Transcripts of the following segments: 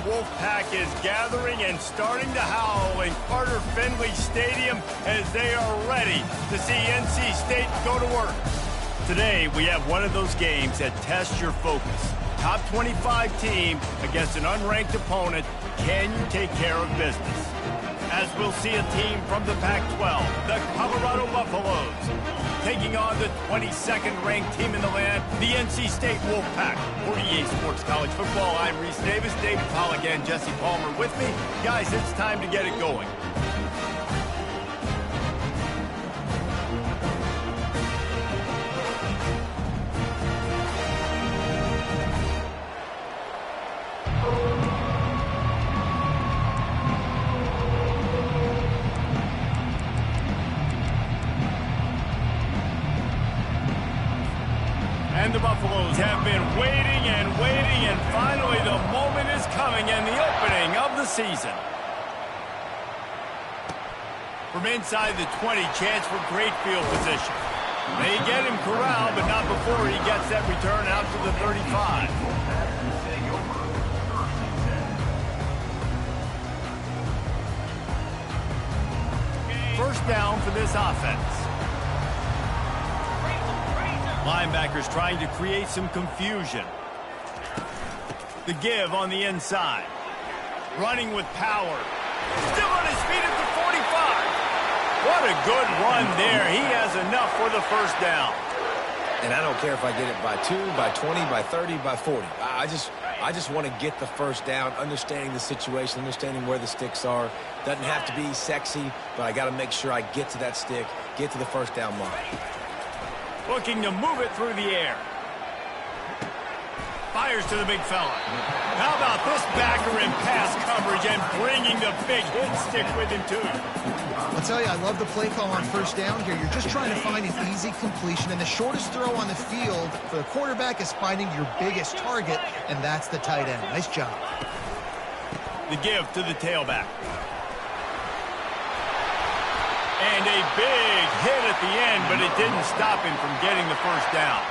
Wolfpack is gathering and starting to howl in Carter Finley Stadium as they are ready to see NC State go to work. Today, we have one of those games that tests your focus. Top 25 team against an unranked opponent. Can you take care of business? As we'll see a team from the Pac-12, the Colorado Buffaloes, taking on the 22nd ranked team in the land, the NC State Wolfpack. For EA Sports College Football, I'm Reese Davis, David Pollack and Jesse Palmer with me. Guys, it's time to get it going. And the Buffaloes have been waiting, and finally the moment is coming and the opening of the season. From inside the 20, chance for great field position. They get him corralled, but not before he gets that return out to the 35. First down for this offense. Linebackers trying to create some confusion. The give on the inside. Running with power. Still on his feet at the 45. What a good run there. He has enough for the first down. And I don't care if I get it by 2, by 20, by 30, by 40. I just want to get the first down, understanding the situation, understanding where the sticks are. Doesn't have to be sexy, but I got to make sure I get to that stick, get to the first down mark. Looking to move it through the air. Fires to the big fella. How about this backer in pass coverage and bringing the big hit stick with him too? I'll tell you, I love the play call on first down here. You're just trying to find an easy completion, and the shortest throw on the field for the quarterback is finding your biggest target, and that's the tight end. Nice job. The give to the tailback. And a big hit at the end, but it didn't stop him from getting the first down.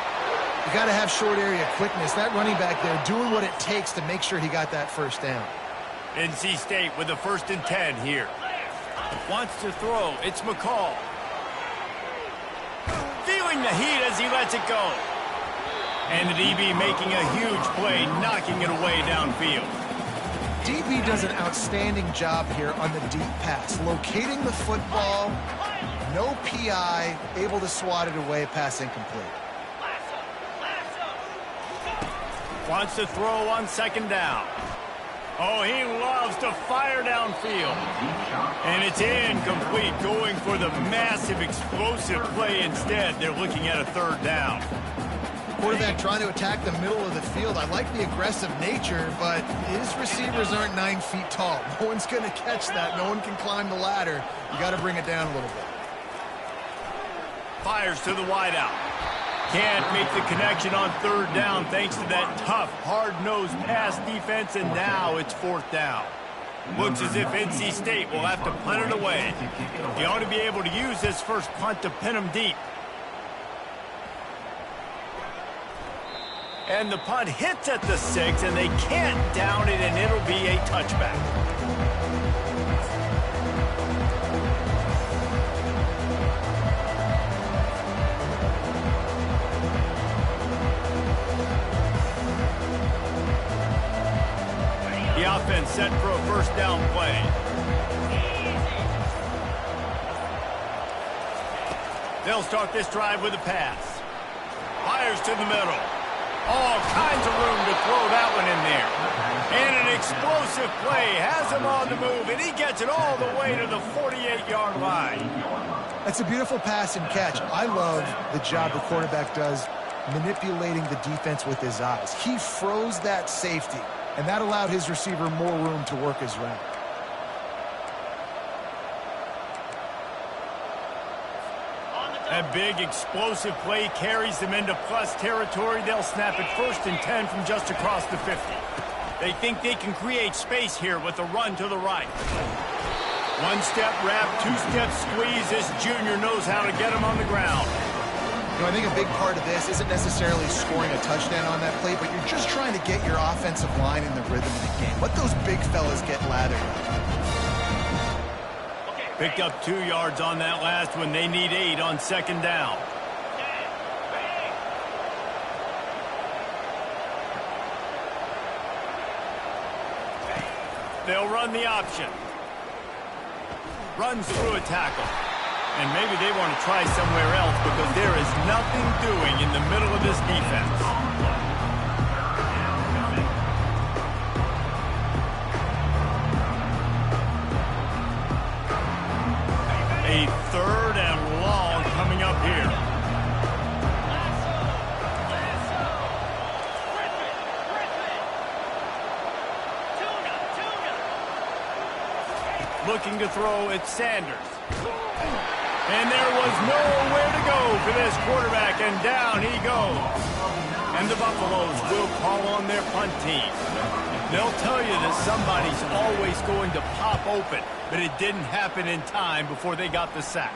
You got to have short area quickness. That running back there doing what it takes to make sure he got that first down. NC State with a 1st and 10 here. Wants to throw. It's McCall. Feeling the heat as he lets it go. And the DB making a huge play, knocking it away downfield. DB does an outstanding job here on the deep pass. Locating the football, no PI, able to swat it away, pass incomplete. Wants to throw on 2nd down. Oh, he loves to fire downfield. And it's incomplete, going for the massive explosive play instead. They're looking at a 3rd down. Quarterback trying to attack the middle of the field. I like the aggressive nature, but his receivers aren't 9 feet tall. No one's going to catch that. No one can climb the ladder. You got to bring it down a little bit. Fires to the wideout. Can't make the connection on 3rd down thanks to that tough, hard-nosed pass defense, and now it's 4th down. Looks as if NC State will have to punt it away. He ought to be able to use this first punt to pin him deep. And the punt hits at the 6, and they can't down it, and it'll be a touchback. The offense set for a 1st down play. They'll start this drive with a pass. Fires to the middle. All kinds of room to throw that one in there. And an explosive play has him on the move, and he gets it all the way to the 48-yard line. That's a beautiful pass and catch. I love the job the quarterback does manipulating the defense with his eyes. He froze that safety, and that allowed his receiver more room to work his route. That big explosive play carries them into plus territory. They'll snap it 1st and 10 from just across the 50. They think they can create space here with a run to the right. 1-step wrap, 2-step squeeze. This junior knows how to get him on the ground. You know, I think a big part of this isn't necessarily scoring a touchdown on that play, but you're just trying to get your offense offensive line in the rhythm of the game. Let those big fellas get lathered up. Picked up 2 yards on that last one. They need 8 on second down. They'll run the option. Runs through a tackle. And maybe they want to try somewhere else because there is nothing doing in the middle of this defense. A 3rd and long coming up here. Looking to throw, it's Sanders. And there was nowhere to go for this quarterback, and down he goes. And the Buffaloes will call on their punt team. They'll tell you that somebody's always going to pop open, but it didn't happen in time before they got the sack.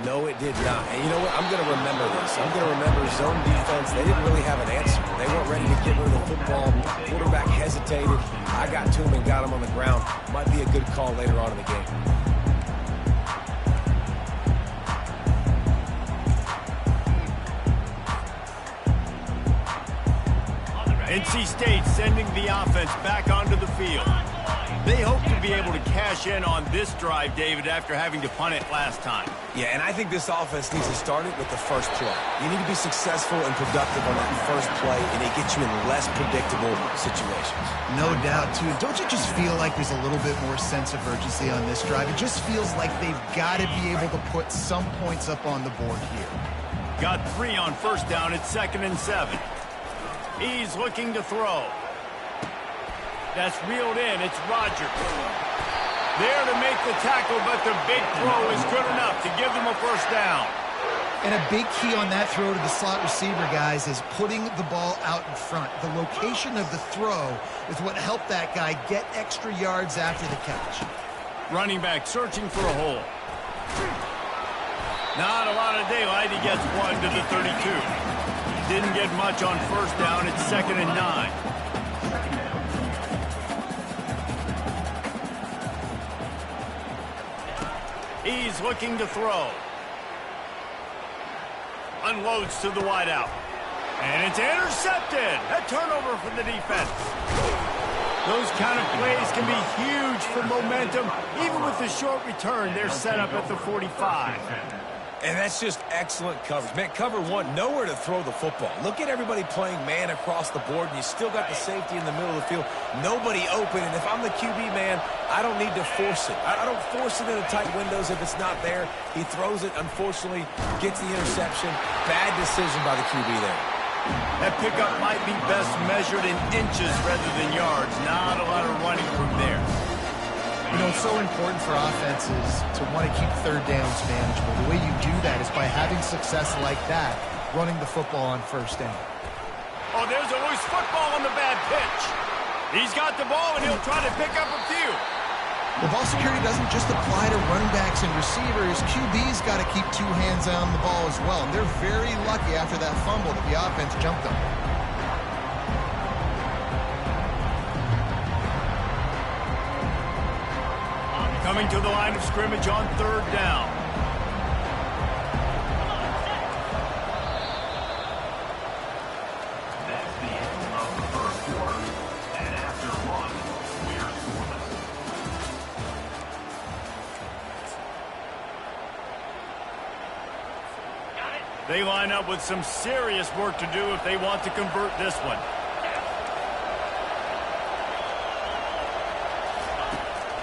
No, it did not. And you know what? I'm going to remember this. I'm going to remember zone defense. They didn't really have an answer. They weren't ready to get rid of the football. Quarterback hesitated. I got to him and got him on the ground. Might be a good call later on in the game. NC State sending the offense back onto the field. They hope to be able to cash in on this drive, David, after having to punt it last time. Yeah, and I think this offense needs to start it with the first play. You need to be successful and productive on that first play, and it gets you in less predictable situations. No doubt, too. Don't you just feel like there's a little bit more sense of urgency on this drive? It just feels like they've got to be able to put some points up on the board here. Got 3 on first down. It's 2nd and 7. He's looking to throw. That's reeled in. It's Rodgers. There to make the tackle, but the big throw is good enough to give them a first down. And a big key on that throw to the slot receiver, guys, is putting the ball out in front. The location of the throw is what helped that guy get extra yards after the catch. Running back searching for a hole. Not a lot of daylight. He gets 1 to the 32. Didn't get much on first down. It's 2nd and 9. He's looking to throw. Unloads to the wideout. And it's intercepted. A turnover for the defense. Those kind of plays can be huge for momentum. Even with the short return, they're set up at the 45. And that's just excellent coverage. Man, cover 1, nowhere to throw the football. Look at everybody playing man across the board, and you still got the safety in the middle of the field. Nobody open, and if I'm the QB, man, I don't need to force it. I don't force it into tight windows if it's not there. He throws it, unfortunately, gets the interception. Bad decision by the QB there. That pickup might be best measured in inches rather than yards. Not a lot of running room there. You know, it's so important for offenses to want to keep third downs manageable. The way you do that is by having success like that, running the football on first down. Oh, there's a loose football on the bad pitch. He's got the ball, and he'll try to pick up a few. The ball security doesn't just apply to running backs and receivers. QB's got to keep 2 hands on the ball as well. And they're very lucky after that fumble that the offense jumped them. Coming to the line of scrimmage on 3rd down. That's the end of the first quarter. And after 1, we're scoreless. They line up with some serious work to do if they want to convert this one.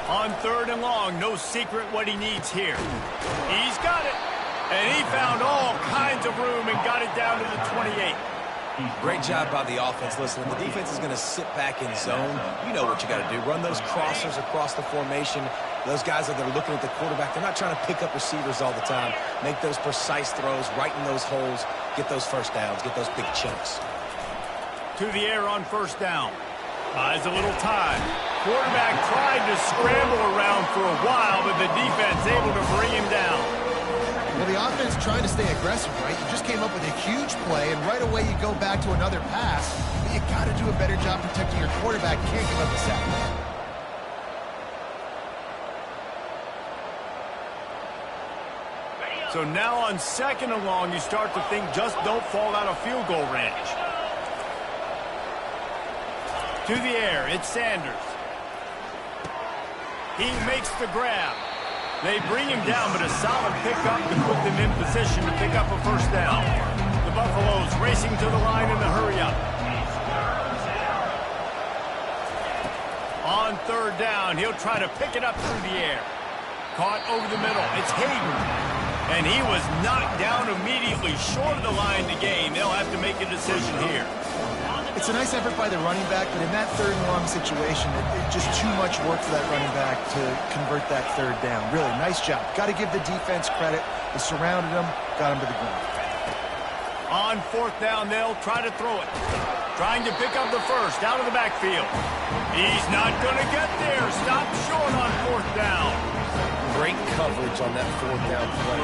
On 3rd and long, no secret what he needs here. He's got it. And he found all kinds of room and got it down to the 28. Great job by the offense. Listen, the defense is going to sit back in zone. You know what you got to do. Run those crossers across the formation. Those guys that are looking at the quarterback, they're not trying to pick up receivers all the time. Make those precise throws, right in those holes, get those first downs, get those big chunks. To the air on first down. Buys a little time. Quarterback tried to scramble around for a while, but the defense able to bring him down. Well, the offense trying to stay aggressive, right? You just came up with a huge play, and right away you go back to another pass. but you got to do a better job protecting your quarterback. Can't give up the sack. So now on 2nd and long, you start to think just don't fall out of field goal range. To the air, it's Sanders. He makes the grab. They bring him down, but a solid pickup to put them in position to pick up a first down. The Buffaloes racing to the line in the hurry-up. On 3rd down, he'll try to pick it up through the air. Caught over the middle. It's Hayden. And he was knocked down immediately short of the line to gain. They'll have to make a decision here. It's a nice effort by the running back, but in that 3rd and long situation, it's just too much work for that running back to convert that 3rd down. Really, nice job. Got to give the defense credit. They surrounded him, got him to the ground. On 4th down, they'll try to throw it. Trying to pick up the first out of the backfield. He's not going to get there. Stop short on 4th down. Great coverage on that 4th down play.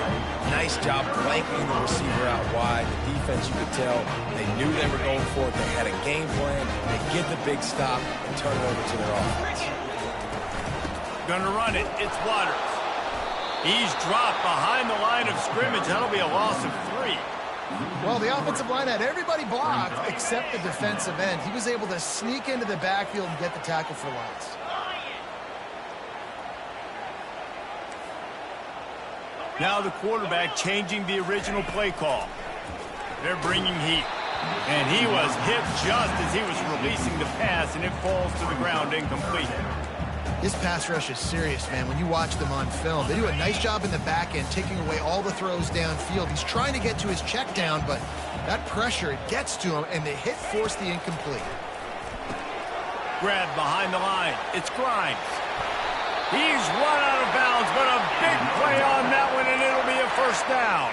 Nice job blanking the receiver out wide. The defense, you could tell, they knew they were going for it. They had a game plan. They get the big stop and turn it over to their offense. Gonna run it. It's Waters. He's dropped behind the line of scrimmage. That'll be a loss of 3. Well, the offensive line had everybody blocked except the defensive end. He was able to sneak into the backfield and get the tackle for loss. Now the quarterback changing the original play call. They're bringing heat. And he was hit just as he was releasing the pass, and it falls to the ground incomplete. This pass rush is serious, man. When you watch them on film, they do a nice job in the back end, taking away all the throws downfield. He's trying to get to his check down, but that pressure, it gets to him, and the hit forced the incomplete. Grab behind the line. It's Grimes. He's run out of bounds, but a big play on that one, and it'll be a first down.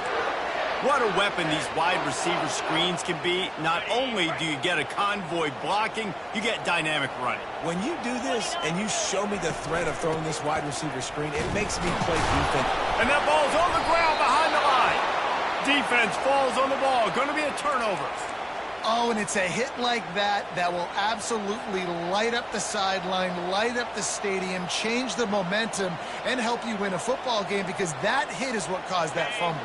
What a weapon these wide receiver screens can be. Not only do you get a convoy blocking, you get dynamic running. When you do this and you show me the threat of throwing this wide receiver screen, it makes me play defense. And that ball's on the ground behind the line. Defense falls on the ball. Going to be a turnover. Oh, and it's a hit like that that will absolutely light up the sideline, light up the stadium, change the momentum, and help you win a football game, because that hit is what caused that fumble.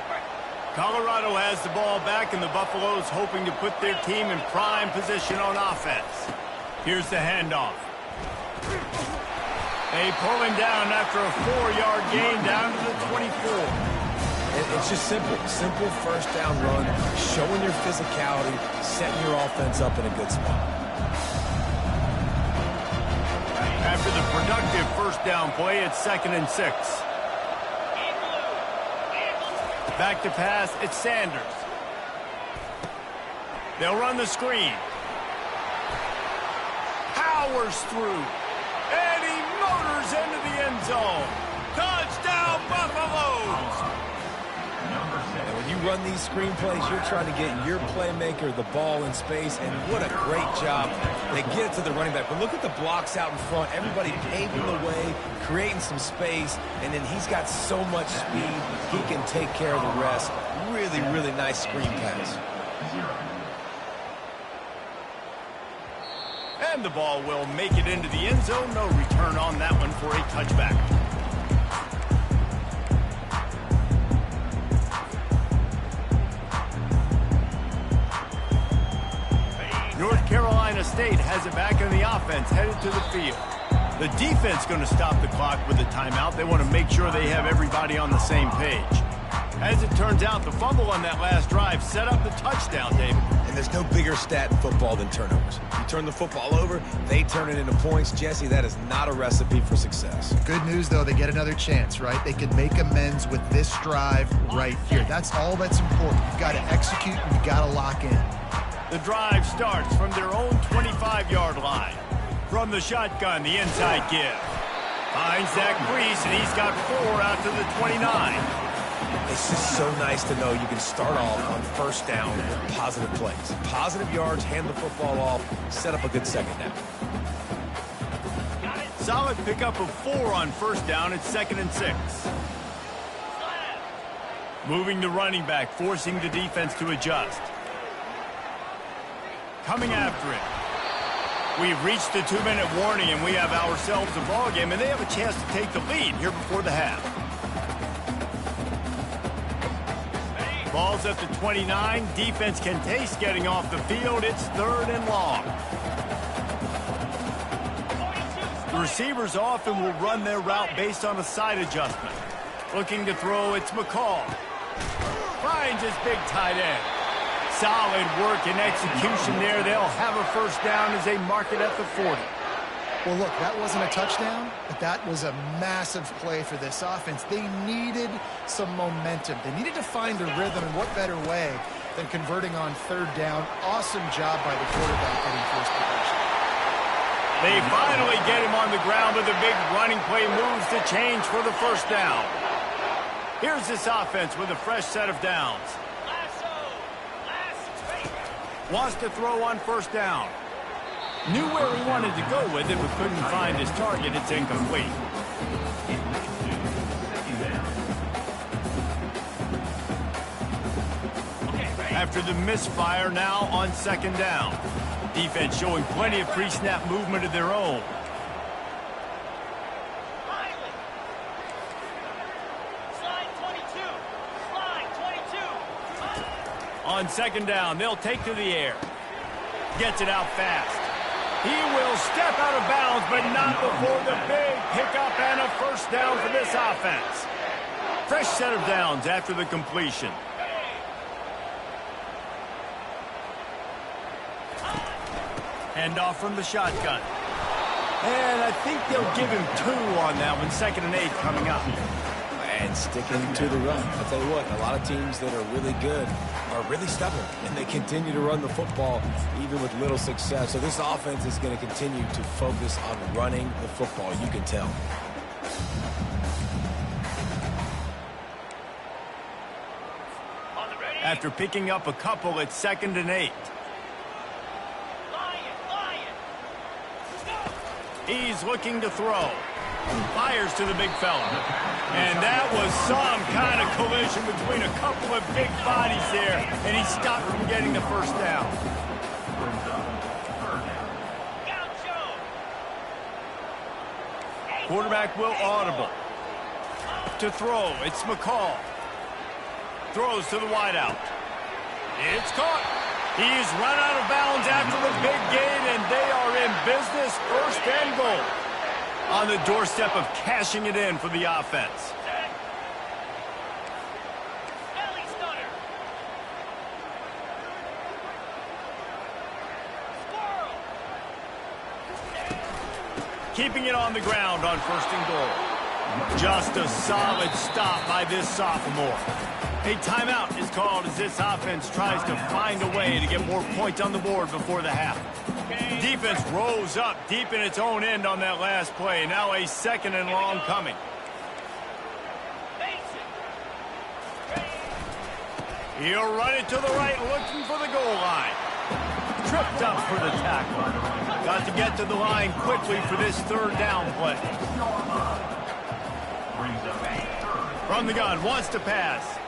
Colorado has the ball back, and the Buffaloes hoping to put their team in prime position on offense. Here's the handoff. They pull him down after a 4-yard gain down to the 24. It's just simple. Simple first down run, showing your physicality, setting your offense up in a good spot. After the productive first down play, it's 2nd and 6. Back to pass, it's Sanders. They'll run the screen. Powers through. And he motors into the end zone. Touchdown, Buffaloes! And when you run these screen plays, you're trying to get your playmaker the ball in space, and what a great job. They get it to the running back. But look at the blocks out in front. Everybody paving the way, creating some space, and then he's got so much speed, he can take care of the rest. Really, really nice screen pass. And the ball will make it into the end zone. No return on that one for a touchback. North Carolina State has it back in the offense, headed to the field. The defense going to stop the clock with a timeout. They want to make sure they have everybody on the same page. As it turns out, the fumble on that last drive set up the touchdown, David. And there's no bigger stat in football than turnovers. You turn the football over, they turn it into points. Jesse, that is not a recipe for success. Good news, though, they get another chance, right? They can make amends with this drive right here. That's all that's important. You've got to execute, and you've got to lock in. The drive starts from their own 25-yard line. From the shotgun, the inside give. Finds that crease, and he's got 4 out to the 29. It's just so nice to know you can start off on first down with positive plays. Positive yards, hand the football off, set up a good second down. Solid pickup of 4 on first down. It's 2nd and 6. Moving the running back, forcing the defense to adjust. Coming after it. We've reached the 2-minute warning, and we have ourselves a ball game, and they have a chance to take the lead here before the half. Ball's at the 29. Defense can taste getting off the field. It's 3rd and long. The receivers often will run their route based on a side adjustment. Looking to throw, it's McCall. Finds his big tight end. Solid work and execution there. They'll have a first down as they mark it at the 40. Well, look, that wasn't a touchdown, but that was a massive play for this offense. They needed some momentum. They needed to find a rhythm, and what better way than converting on 3rd down. Awesome job by the quarterback getting first possession. They finally get him on the ground, but the big running play moves the change for the first down. Here's this offense with a fresh set of downs. Wants to throw on first down. Knew where he wanted to go with it, but couldn't find his target. It's incomplete. After the misfire, now on 2nd down. Defense showing plenty of pre-snap movement of their own. On 2nd down, they'll take to the air. Gets it out fast. He will step out of bounds, but not before the big pickup and a first down for this offense. Fresh set of downs after the completion. Handoff from the shotgun. And I think they'll give him 2 on that one. 2nd and 8 coming up. And sticking to the run. I'll tell you what, a lot of teams that are really good are really stubborn, and they continue to run the football even with little success. So this offense is going to continue to focus on running the football. You can tell. After picking up a couple, it's 2nd and 8. He's looking to throw. Fires to the big fella. And that was some kind of collision between a couple of big bodies there, and he stopped from getting the first down. Quarterback will audible. To throw, it's McCall. Throws to the wideout. It's caught. He's run out of bounds after the big gain, and they are in business. 1st and goal. On the doorstep of cashing it in for the offense. Keeping it on the ground on 1st and goal. Just a solid stop by this sophomore. A timeout is called as this offense tries to find a way to get more points on the board before the half. Defense rose up deep in its own end on that last play. Now a 2nd and long coming. He'll run it to the right, looking for the goal line. Tripped up for the tackle. Got to get to the line quickly for this 3rd down play. From the gun, wants to pass.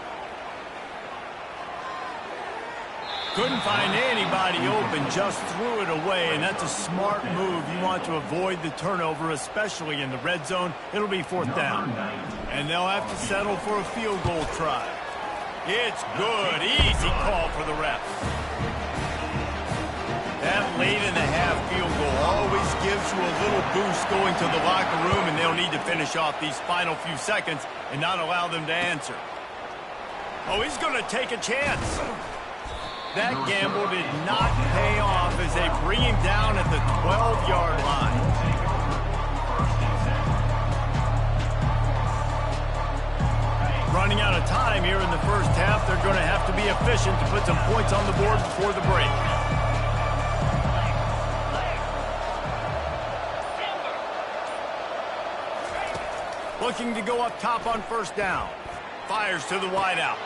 Couldn't find anybody open, just threw it away, and that's a smart move. You want to avoid the turnover, especially in the red zone. It'll be 4th down. And they'll have to settle for a field goal try. It's good. Easy call for the ref. That late in the half field goal always gives you a little boost going to the locker room, and they'll need to finish off these final few seconds and not allow them to answer. Oh, he's going to take a chance. That gamble did not pay off as they bring him down at the 12-yard line. Running out of time here in the first half, they're going to have to be efficient to put some points on the board before the break. Looking to go up top on 1st down. Fires to the wideout.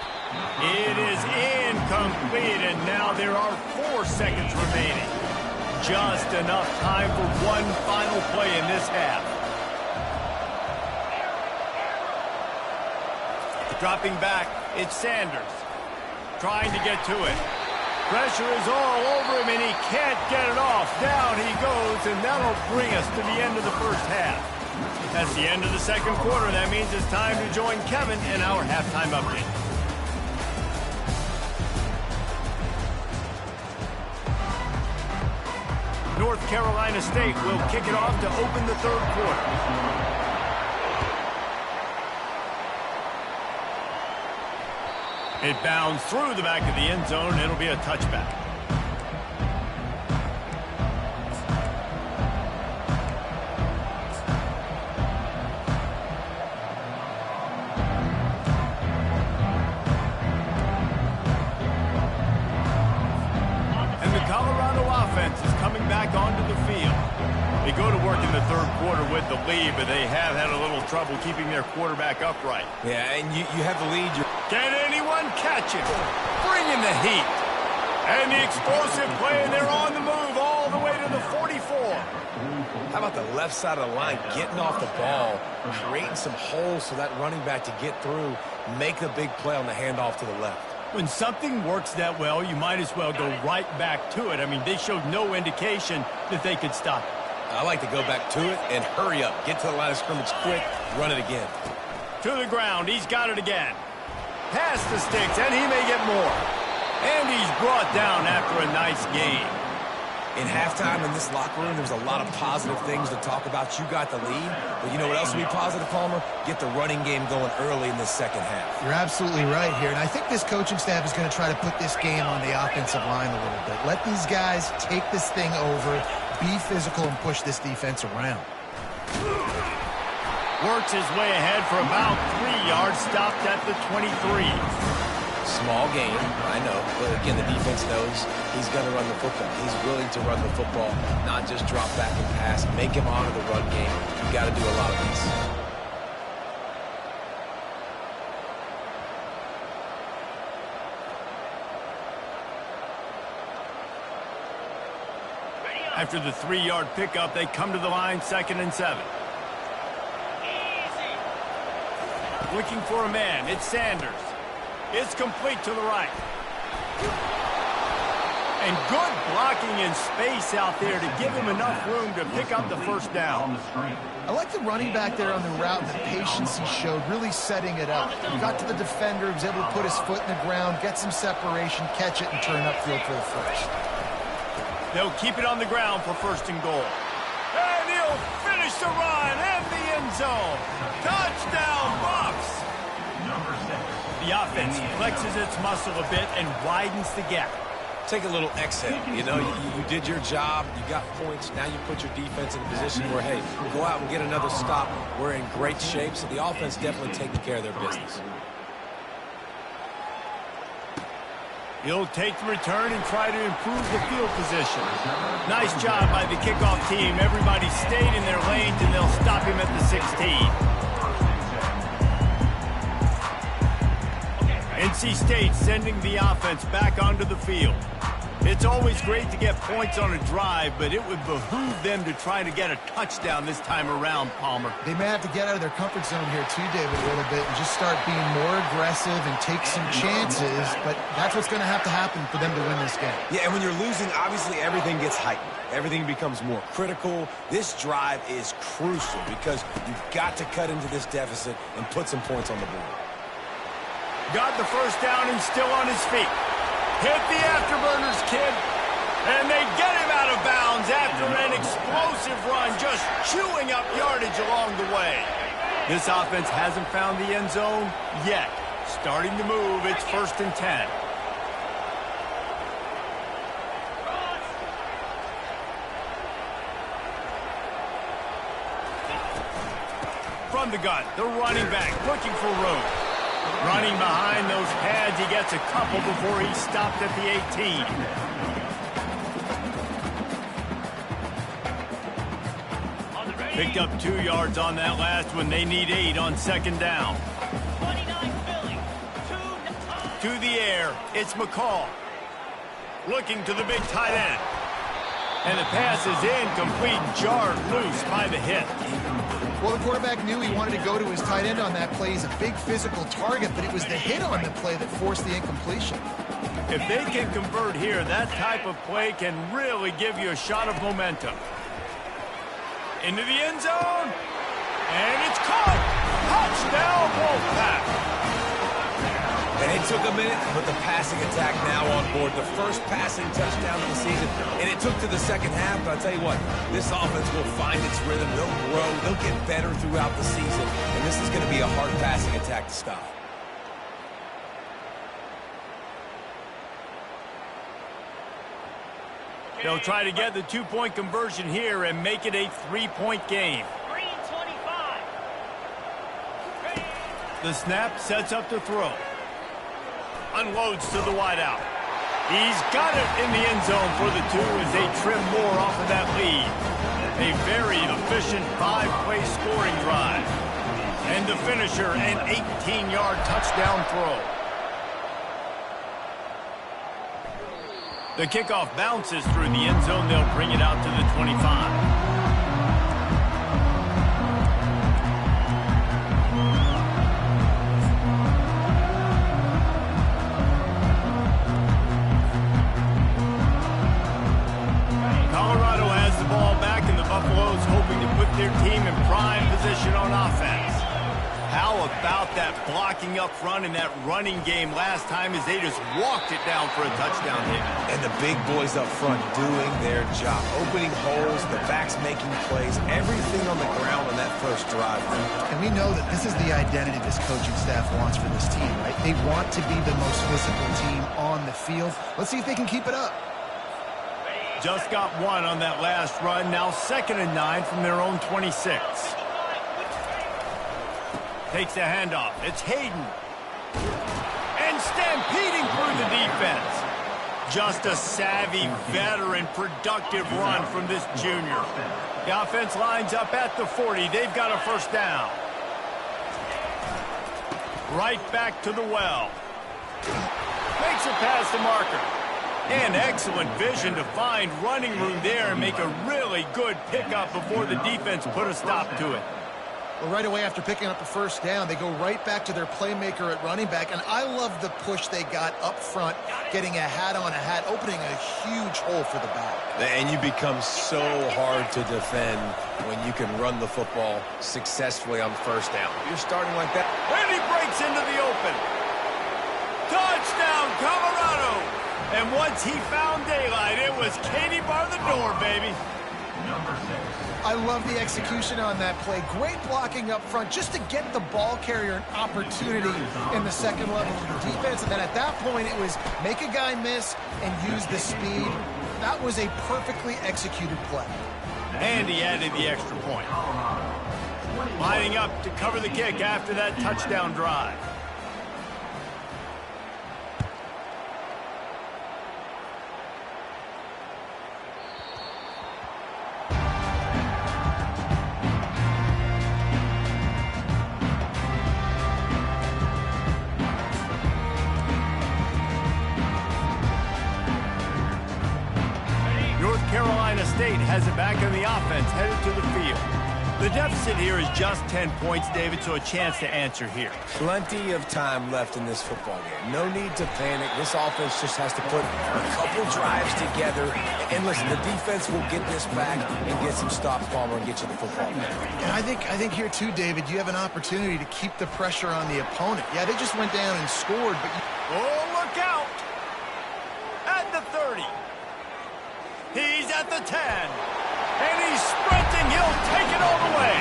It is incomplete, and now there are 4 seconds remaining. Just enough time for one final play in this half. Dropping back, it's Sanders. Trying to get to it. Pressure is all over him, and he can't get it off. Down he goes, and that'll bring us to the end of the first half. That's the end of the second quarter. That means it's time to join Kevin in our halftime update. North Carolina State will kick it off to open the third quarter. It bounds through the back of the end zone. It'll be a touchback. Onto the field. They go to work in the third quarter with the lead, but they have had a little trouble keeping their quarterback upright. Yeah, and you have the lead. Can anyone catch it? Bring in the heat. And the explosive play, and they're on the move all the way to the 44. How about the left side of the line getting off the ball, creating some holes for that running back to get through, make a big play on the handoff to the left. When something works that well, you might as well go right back to it. I mean, they showed no indication that they could stop it. I like to go back to it and hurry up. Get to the line of scrimmage quick, run it again. To the ground, he's got it again. Past the sticks, and he may get more. And he's brought down after a nice game. In halftime in this locker room, there's a lot of positive things to talk about. You got the lead, but you know what else will be positive, Palmer? Get the running game going early in this second half. You're absolutely right here, and I think this coaching staff is going to try to put this game on the offensive line a little bit. Let these guys take this thing over, be physical, and push this defense around. Works his way ahead for about 3 yards, stopped at the 23. Small game, I know, but again, the defense knows he's going to run the football. He's willing to run the football, not just drop back and pass. Make him honor the run game. You got to do a lot of this. After the 3-yard pickup, they come to the line, 2nd and 7. Looking for a man, it's Sanders. It's complete to the right. And good blocking in space out there to give him enough room to pick up the first down. I like the running back there on the route, the patience he showed, really setting it up. He got to the defender, he was able to put his foot in the ground, get some separation, catch it, and turn upfield for the first. They'll keep it on the ground for 1st and goal. And he'll finish the run and the end zone. Touchdown, Bucks! The offense flexes its muscle a bit and widens the gap. Take a little exhale. You know, you did your job. You got points. Now you put your defense in a position where, hey, go out and get another stop. We're in great shape, so the offense definitely taking care of their business. He'll take the return and try to improve the field position. Nice job by the kickoff team. Everybody stayed in their lanes, and they'll stop him at the 16. NC State sending the offense back onto the field. It's always great to get points on a drive, but it would behoove them to try to get a touchdown this time around, Palmer. They may have to get out of their comfort zone here too, David, a little bit and just start being more aggressive and take some chances, but that's what's going to happen for them to win this game. Yeah, and when you're losing, obviously everything gets heightened. Everything becomes more critical. This drive is crucial because you've got to cut into this deficit and put some points on the board. Got the first down and still on his feet. Hit the afterburners, kid. And they get him out of bounds after an explosive run, just chewing up yardage along the way. This offense hasn't found the end zone yet. Starting to move, it's 1st and 10. From the gun, the running back looking for room. Running behind those pads, he gets a couple before he's stopped at the 18. Picked up 2 yards on that last one. They need 8 on 2nd down. To the air, it's McCall. Looking to the big tight end. And the pass is incomplete, jarred loose by the hit. Well, the quarterback knew he wanted to go to his tight end on that play. He's a big physical target, but it was the hit on the play that forced the incompletion. If they can convert here, that type of play can really give you a shot of momentum. Into the end zone. And it's caught. Touchdown, Wolfpack. And it took a minute, but the passing attack now on board. The first passing touchdown of the season. And it took to the second half, but I'll tell you what, this offense will find its rhythm. They'll grow. They'll get better throughout the season. And this is going to be a hard passing attack to stop. They'll try to get the 2-point conversion here and make it a 3-point game. The snap sets up the throw. Unloads to the wideout. He's got it in the end zone for the 2 as they trim more off of that lead. A very efficient 5-play scoring drive. And the finisher, an 18-yard touchdown throw. The kickoff bounces through the end zone. They'll bring it out to the 25. Colorado has the ball back, and the Buffaloes hoping to put their team in prime position on offense. How about that blocking up front and that running game last time as they just walked it down for a touchdown hit? And the big boys up front doing their job. Opening holes, the backs making plays, everything on the ground on that first drive. And we know that this is the identity this coaching staff wants for this team, right? They want to be the most physical team on the field. Let's see if they can keep it up. Just got one on that last run. Now 2nd and 9 from their own 26. Takes the handoff. It's Hayden. And stampeding through the defense. Just a savvy, veteran, productive run from this junior. The offense lines up at the 40. They've got a first down. Right back to the well. Makes it past the marker. And excellent vision to find running room there and make a really good pickup before the defense put a stop to it. Well, right away after picking up the first down, they go right back to their playmaker at running back. And I love the push they got up front, getting a hat on a hat, opening a huge hole for the back. And you become so hard to defend when you can run the football successfully on first down. You're starting like that. And he breaks into the open. Touchdown, Colorado! And once he found daylight, it was Katie bar the door, baby. Number 6. I love the execution on that play. Great blocking up front just to get the ball carrier an opportunity in the second level of the defense. And then at that point, it was make a guy miss and use the speed. That was a perfectly executed play. And he added the extra point. Lining up to cover the kick after that touchdown drive. Carolina State has it back in the offense, headed to the field. The deficit here is just 10 points, David, so a chance to answer here. Plenty of time left in this football game. No need to panic. This offense just has to put a couple drives together. And listen, the defense will get this back and get some stops, Palmer, and get you the football back. And I think here too, David, you have an opportunity to keep the pressure on the opponent. Yeah, they just went down and scored, but oh, look out! At the 30. He's at the 10. And he's sprinting. He'll take it all the way.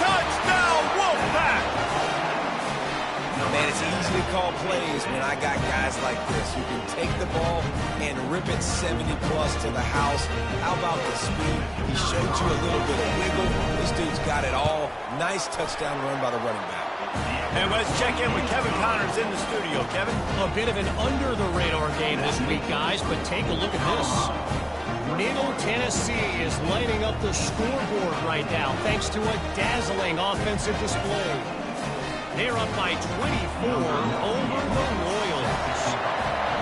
Touchdown, Wolfpack! Man, it's easy to call plays when I got guys like this who can take the ball and rip it 70-plus to the house. How about the speed? He showed you a little bit of wiggle. This dude's got it all. Nice touchdown run by the running back. And let's check in with Kevin Connors in the studio. Kevin? A bit of an under-the-radar game this week, guys, but take a look at this. Middle Tennessee is lighting up the scoreboard right now thanks to a dazzling offensive display. They're up by 24 over the Royals.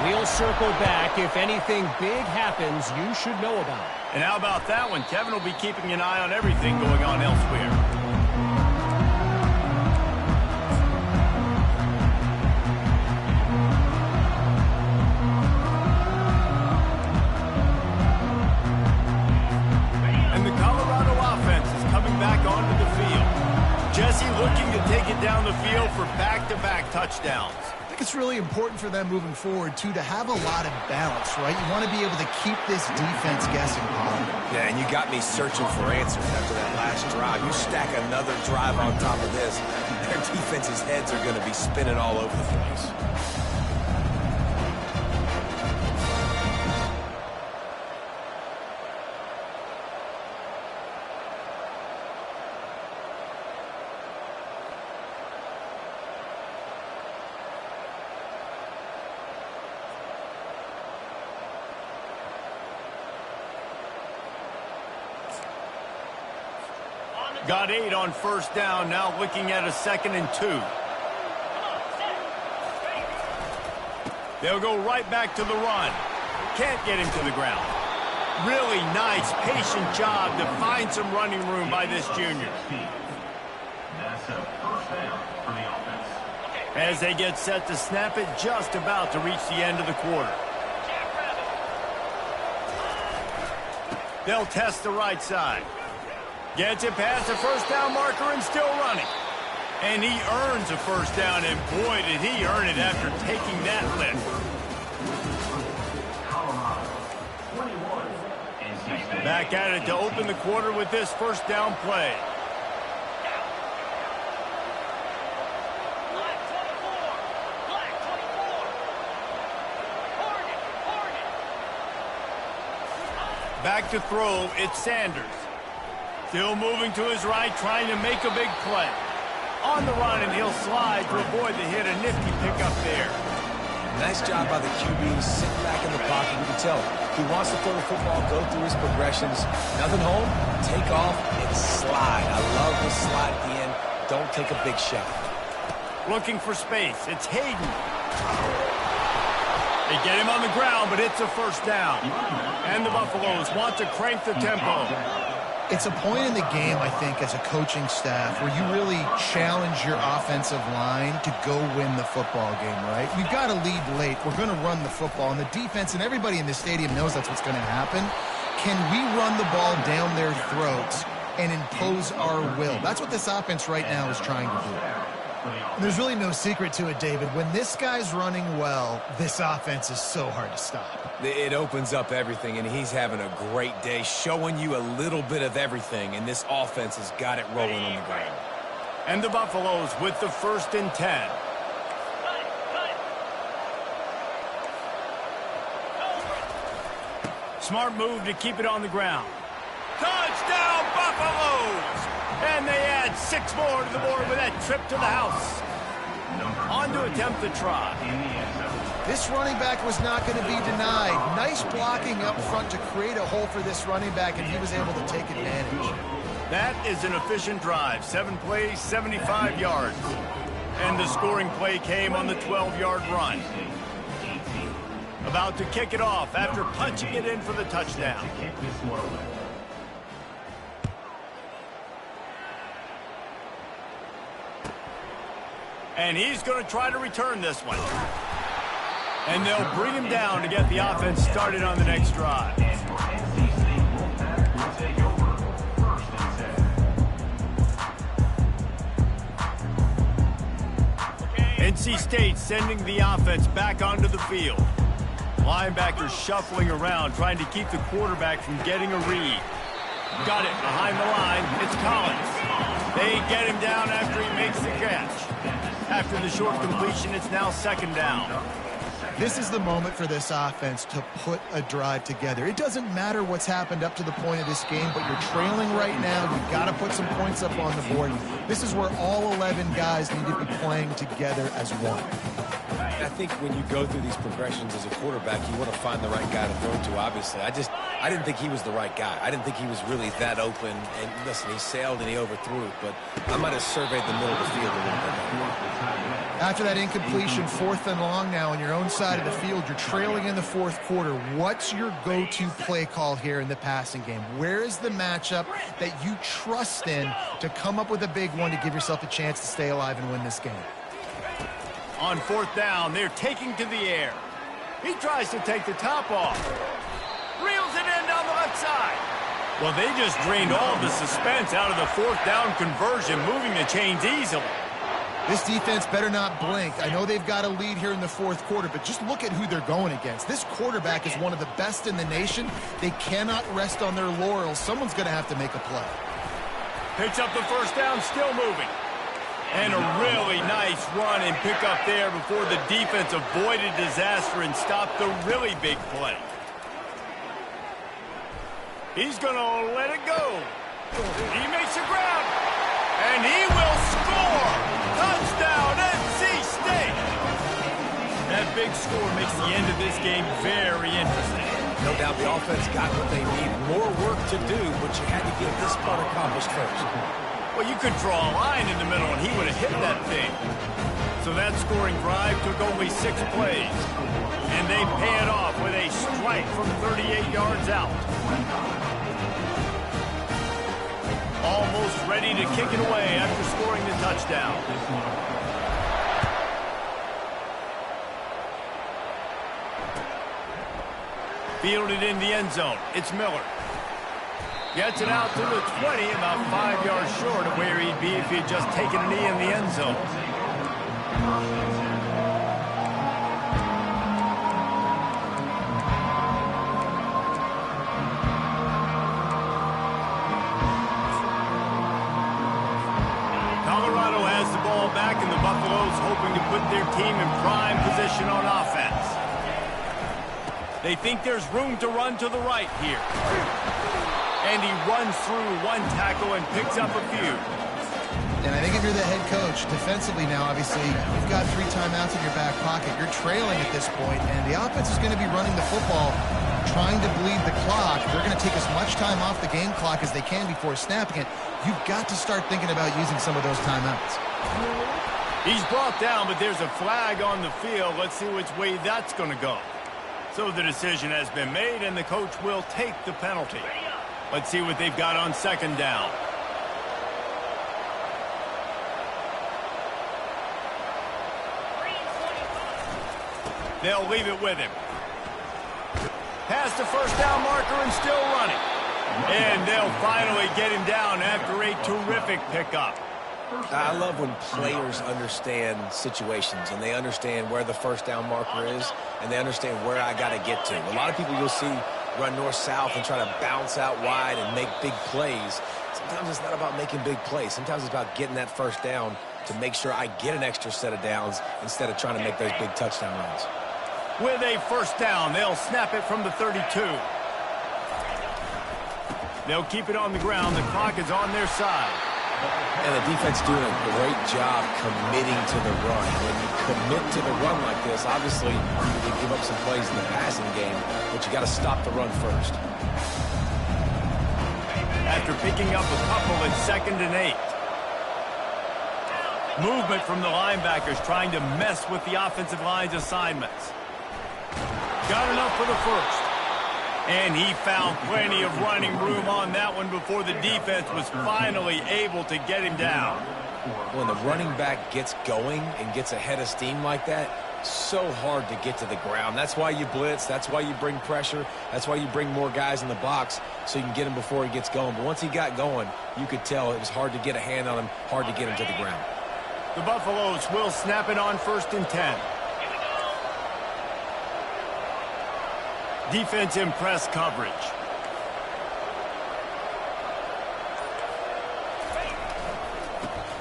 We'll circle back. If anything big happens, you should know about it. And how about that one? Kevin will be keeping an eye on everything going on elsewhere. Tennessee looking to take it down the field for back-to-back touchdowns. I think it's really important for them moving forward, too, to have a lot of balance, right? You want to be able to keep this defense guessing, Paul. Yeah, and you got me searching for answers after that last drive. You stack another drive on top of this, their defense's heads are going to be spinning all over the place. Got 8 on first down, now looking at a 2nd and 2. They'll go right back to the run. Can't get him to the ground. Really nice, patient job to find some running room by this junior. That's a first down for the offense. As they get set to snap it, just about to reach the end of the quarter. They'll test the right side. Gets it past the first down marker and still running. And he earns a first down, and boy, did he earn it after taking that lift. Back at it to open the quarter with this first down play. Back to throw, it's Sanders. Still moving to his right, trying to make a big play. On the run, and he'll slide to avoid the hit. A nifty pickup there. Nice job by the QB, sitting back in the pocket. You can tell he wants to throw the football, go through his progressions. Nothing home, take off, and slide. I love the slide at the end. Don't take a big shot. Looking for space. It's Hayden. They get him on the ground, but it's a first down. And the Buffaloes want to crank the tempo. It's a point in the game, I think, as a coaching staff where you really challenge your offensive line to go win the football game, right? We've got to lead late. We're going to run the football, and the defense and everybody in the stadium knows that's what's going to happen. Can we run the ball down their throats and impose our will? That's what this offense right now is trying to do. And there's really no secret to it, David. When this guy's running well, this offense is so hard to stop. It opens up everything, and he's having a great day, showing you a little bit of everything, and this offense has got it rolling on the ground. And the Buffaloes with the 1st and 10. Smart move to keep it on the ground. Touchdown, Buffaloes! And they add 6 more to the board with that trip to the house. On to attempt the try. This running back was not going to be denied. Nice blocking up front to create a hole for this running back, and he was able to take advantage. That is an efficient drive. 7 plays, 75 yards. And the scoring play came on the 12-yard run. About to kick it off after punching it in for the touchdown. And he's going to try to return this one. And they'll bring him down to get the offense started on the next drive. NC State sending the offense back onto the field. Linebackers shuffling around, trying to keep the quarterback from getting a read. Got it behind the line. It's Collins. They get him down after he makes the catch. After the short completion, it's now 2nd down. This is the moment for this offense to put a drive together. It doesn't matter what's happened up to the point of this game, but you're trailing right now. You've got to put some points up on the board. This is where all 11 guys need to be playing together as one. I think when you go through these progressions as a quarterback, you want to find the right guy to throw to, obviously. I didn't think he was the right guy. I didn't think he was really that open. And listen, he sailed and he overthrew it, but I might have surveyed the middle of the field a little bit better. After that incompletion, 4th and long now on your own side of the field, you're trailing in the 4th quarter. What's your go-to play call here in the passing game? Where is the matchup that you trust in to come up with a big one to give yourself a chance to stay alive and win this game? On 4th down, they're taking to the air. He tries to take the top off. Reels it in down the left side. Well, they just drained all the suspense out of the fourth down conversion, moving the chains easily. This defense better not blink. I know they've got a lead here in the fourth quarter, but just look at who they're going against. This quarterback is one of the best in the nation. They cannot rest on their laurels. Someone's going to have to make a play. Picks up the first down, still moving. And a really nice run and pick up there before the defense avoided disaster and stopped the really big play. He's going to let it go. He makes a grab. And he will score. Touchdown, NC State. That big score makes the end of this game very interesting. No doubt the offense got what they need. More work to do, but you had to get this part accomplished first. Well, you could draw a line in the middle, and he would have hit that thing. So that scoring drive took only 6 plays. And they pay it off with a strike from 38 yards out. Almost ready to kick it away after scoring the touchdown. Fielded in the end zone. It's Miller. Gets it out to the 20, about 5 yards short of where he'd be if he'd just taken a knee in the end zone. Colorado has the ball back, and the Buffaloes hoping to put their team in prime position on offense. They think there's room to run to the right here. And he runs through one tackle and picks up a few. And I think if you're the head coach, defensively now, obviously, you've got 3 timeouts in your back pocket. You're trailing at this point, and the offense is going to be running the football, trying to bleed the clock. They're going to take as much time off the game clock as they can before snapping it. You've got to start thinking about using some of those timeouts. He's brought down, but there's a flag on the field. Let's see which way that's going to go. So the decision has been made, and the coach will take the penalty. Let's see what they've got on second down. They'll leave it with him. Past the first down marker and still running. And they'll finally get him down after a terrific pickup. I love when players understand situations and they understand where the first down marker is and they understand where I got to get to. A lot of people you'll see run north-south and try to bounce out wide and make big plays. Sometimes it's not about making big plays. Sometimes it's about getting that first down to make sure I get an extra set of downs instead of trying to make those big touchdown runs. With a first down, they'll snap it from the 32. They'll keep it on the ground. The clock is on their side. And the defense doing a great job committing to the run. When you commit to the run like this, obviously you give up some plays in the passing game, but you got to stop the run first. After picking up a couple at 2nd and 8. Movement from the linebackers trying to mess with the offensive line's assignments. Got enough for the first. And he found plenty of running room on that one before the defense was finally able to get him down. When the running back gets going and gets ahead of steam like that, so hard to get to the ground. That's why you blitz. That's why you bring pressure. That's why you bring more guys in the box so you can get him before he gets going. But once he got going, you could tell it was hard to get a hand on him, hard to get him to the ground. The Buffaloes will snap it on 1st and 10. Defense in press coverage.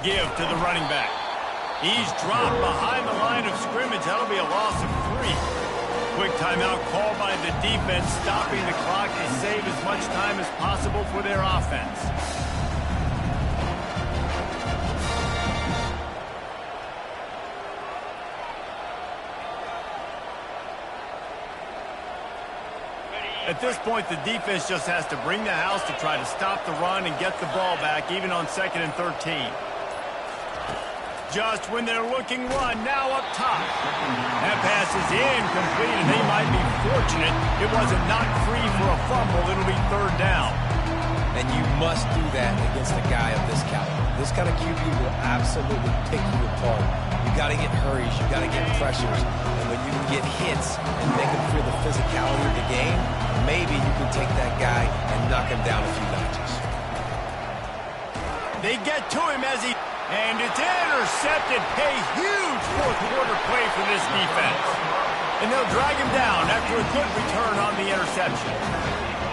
Give to the running back. He's dropped behind the line of scrimmage. That'll be a loss of 3. Quick timeout called by the defense, stopping the clock to save as much time as possible for their offense. At this point, the defense just has to bring the house to try to stop the run and get the ball back, even on 2nd and 13. Just when they're looking run, now up top. That pass is incomplete, and they might be fortunate it wasn't knocked free for a fumble. It'll be 3rd down. And you must do that against a guy of this caliber. This kind of QB will absolutely pick you apart. You got to get hurries. You got to get pressures. And when you can get hits and make them feel the physicality of the game, maybe you can take that guy and knock him down a few notches. They get to him as he... And it's intercepted. A huge fourth-quarter play for this defense. And they'll drag him down after a good return on the interception.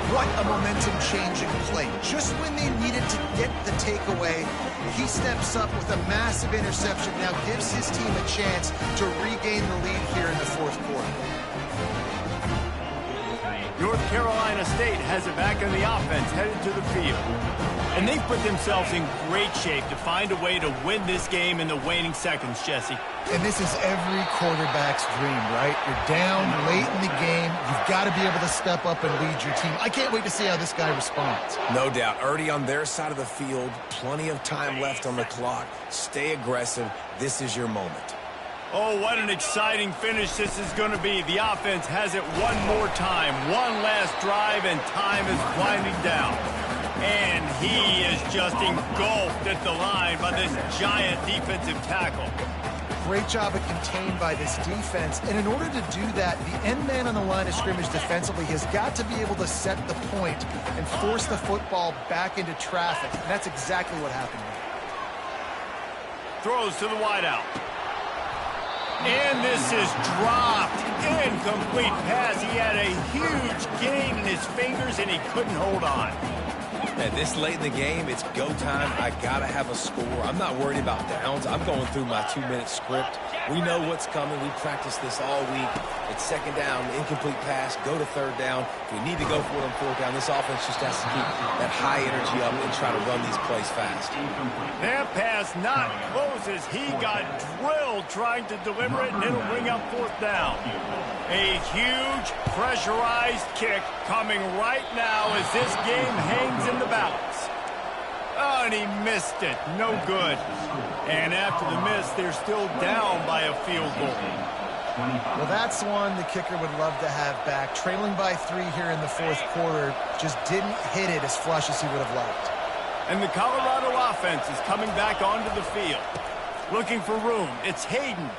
What a momentum-changing play. Just when they needed to get the takeaway, he steps up with a massive interception. Now gives his team a chance to regain the lead here in the fourth quarter. North Carolina State has it back in the offense, headed to the field. And they've put themselves in great shape to find a way to win this game in the waning seconds, Jesse. And this is every quarterback's dream, right? You're down late in the game. You've got to be able to step up and lead your team. I can't wait to see how this guy responds. No doubt. Already on their side of the field, plenty of time left on the clock. Stay aggressive. This is your moment. Oh, what an exciting finish this is going to be. The offense has it one more time. One last drive, and time is winding down. And he is just engulfed at the line by this giant defensive tackle. Great job of contained by this defense. And in order to do that, the end man on the line of scrimmage defensively has got to be able to set the point and force the football back into traffic. And that's exactly what happened here. Throws to the wideout. And this is dropped. Incomplete pass. He had a huge gain in his fingers, and he couldn't hold on. And this late in the game, it's go time. I got to have a score. I'm not worried about downs. I'm going through my 2-minute script. We know what's coming. We practiced this all week. It's second down, incomplete pass, go to third down. If we need to go for it on fourth down, this offense just has to keep that high energy up and try to run these plays fast. That pass not close as he got drilled trying to deliver it, and it'll bring up fourth down. A huge pressurized kick coming right now as this game hangs in the balance. Oh, and he missed it. No good. And after the miss, they're still down by a field goal. Well, that's one the kicker would love to have back. Trailing by 3 here in the fourth quarter, just didn't hit it as flush as he would have liked. And the Colorado offense is coming back onto the field. Looking for room. It's Hayden.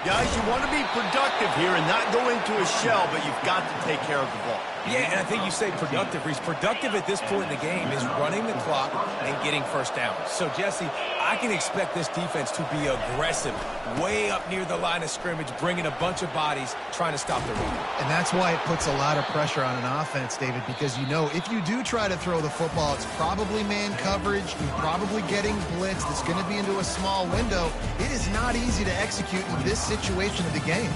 Guys, you want to be productive here and not go into a shell, but you've got to take care of the ball. Yeah, and I think you say productive. He's productive at this point in the game is running the clock and getting first down. So, Jesse, I can expect this defense to be aggressive, way up near the line of scrimmage, bringing a bunch of bodies, trying to stop the run. And that's why it puts a lot of pressure on an offense, David, because you know if you do try to throw the football, it's probably man coverage, you're probably getting blitzed, it's going to be into a small window. It is not easy to execute in this situation of the game.